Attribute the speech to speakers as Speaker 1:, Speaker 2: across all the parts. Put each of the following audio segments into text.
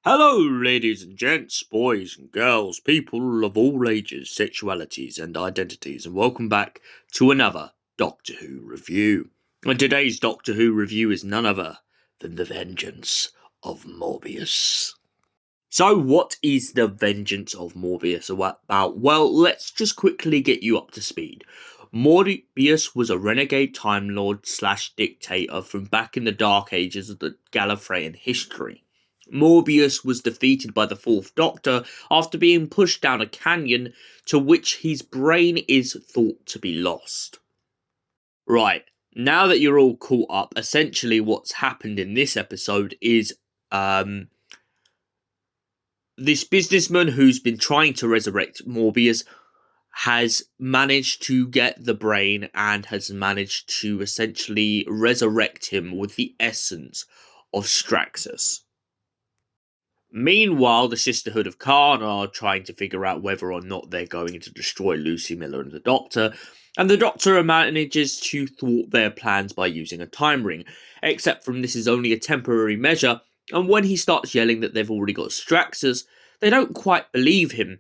Speaker 1: Hello, ladies and gents, boys and girls, people of all ages, sexualities, and identities, and welcome back to another Doctor Who review. And today's Doctor Who review is none other than The Vengeance of Morbius. So, what is The Vengeance of Morbius about? Well, let's just quickly get you up to speed. Morbius was a renegade Time Lord / dictator from back in the Dark Ages of the Gallifreyan history. Morbius was defeated by the Fourth Doctor after being pushed down a canyon to which his brain is thought to be lost. Right, now that you're all caught up, essentially what's happened in this episode is this businessman who's been trying to resurrect Morbius has managed to get the brain and has managed to essentially resurrect him with the essence of Straxus. Meanwhile, the Sisterhood of Khan are trying to figure out whether or not they're going to destroy Lucie Miller and the Doctor manages to thwart their plans by using a time ring, except from this is only a temporary measure, and when he starts yelling that they've already got Straxus, they don't quite believe him,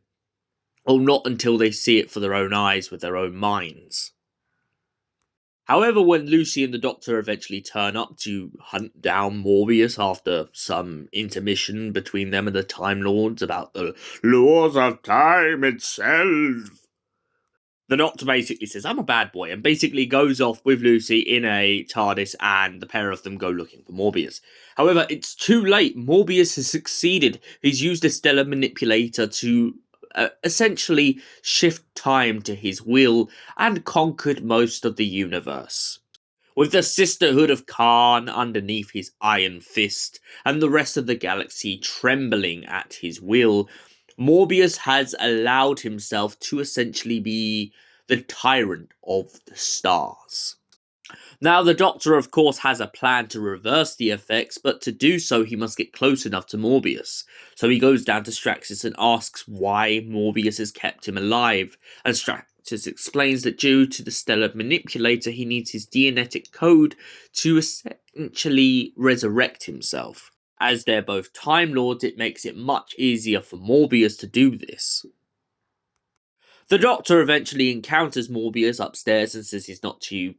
Speaker 1: or not until they see it for their own eyes with their own minds. However, when Lucie and the Doctor eventually turn up to hunt down Morbius after some intermission between them and the Time Lords about the laws of time itself, the Doctor basically says, "I'm a bad boy," and basically goes off with Lucie in a TARDIS, and the pair of them go looking for Morbius. However, it's too late. Morbius has succeeded. He's used a stellar manipulator to essentially shift time to his will and conquered most of the universe. With the Sisterhood of Khan underneath his iron fist and the rest of the galaxy trembling at his will, Morbius has allowed himself to essentially be the tyrant of the stars. Now, the Doctor, of course, has a plan to reverse the effects, but to do so, he must get close enough to Morbius. So he goes down to Straxus and asks why Morbius has kept him alive, and Straxus explains that due to the stellar manipulator, he needs his genetic code to essentially resurrect himself. As they're both Time Lords, it makes it much easier for Morbius to do this. The Doctor eventually encounters Morbius upstairs and says he's not too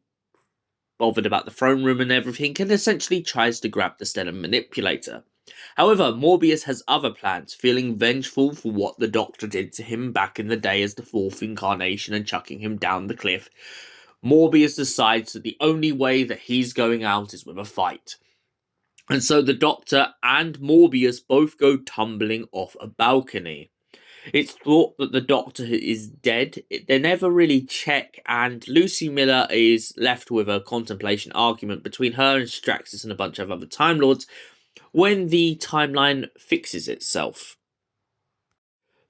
Speaker 1: bothered about the throne room and everything, and essentially tries to grab the stellar manipulator. However, Morbius has other plans, feeling vengeful for what the Doctor did to him back in the day as the fourth incarnation and chucking him down the cliff. Morbius decides that the only way that he's going out is with a fight. And so the Doctor and Morbius both go tumbling off a balcony. It's thought that the Doctor is dead. They never really check, and Lucie Miller is left with a contemplation argument between her and Straxus and a bunch of other Time Lords when the timeline fixes itself.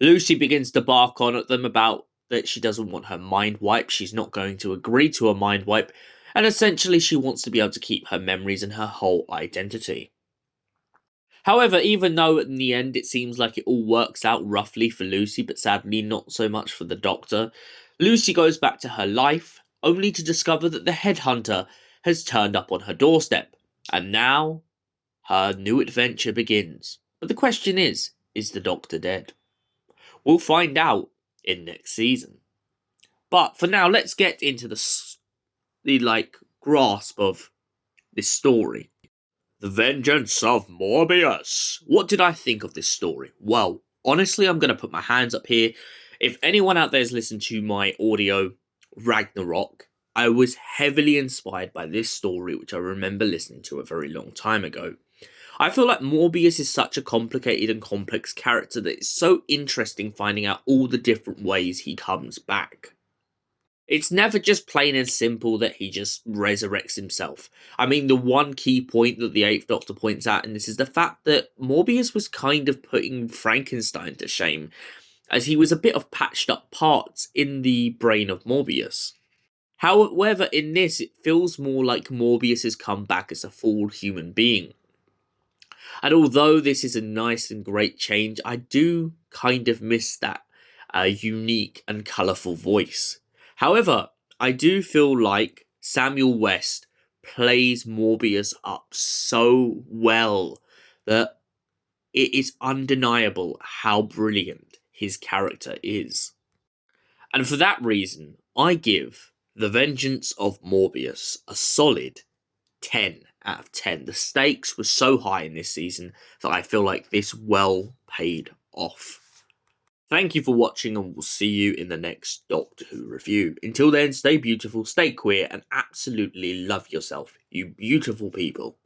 Speaker 1: Lucie begins to bark on at them about that she doesn't want her mind wiped, she's not going to agree to a mind wipe, and essentially she wants to be able to keep her memories and her whole identity. However, even though in the end it seems like it all works out roughly for Lucie, but sadly not so much for the Doctor, Lucie goes back to her life, only to discover that the headhunter has turned up on her doorstep, and now her new adventure begins. But the question is the Doctor dead? We'll find out in next season. But for now, let's get into the grasp of this story. The Vengeance of Morbius. What did I think of this story? Well, honestly, I'm going to put my hands up here. If anyone out there has listened to my audio, Ragnarok, I was heavily inspired by this story, which I remember listening to a very long time ago. I feel like Morbius is such a complicated and complex character that it's so interesting finding out all the different ways he comes back. It's never just plain and simple that he just resurrects himself. I mean, the one key point that the Eighth Doctor points out in this is the fact that Morbius was kind of putting Frankenstein to shame, as he was a bit of patched up parts in the brain of Morbius. However, in this, it feels more like Morbius has come back as a full human being. And although this is a nice and great change, I do kind of miss that unique and colourful voice. However, I do feel like Samuel West plays Morbius up so well that it is undeniable how brilliant his character is. And for that reason, I give The Vengeance of Morbius a solid 10 out of 10. The stakes were so high in this season that I feel like this well paid off. Thank you for watching, and we'll see you in the next Doctor Who review. Until then, stay beautiful, stay queer, and absolutely love yourself, you beautiful people.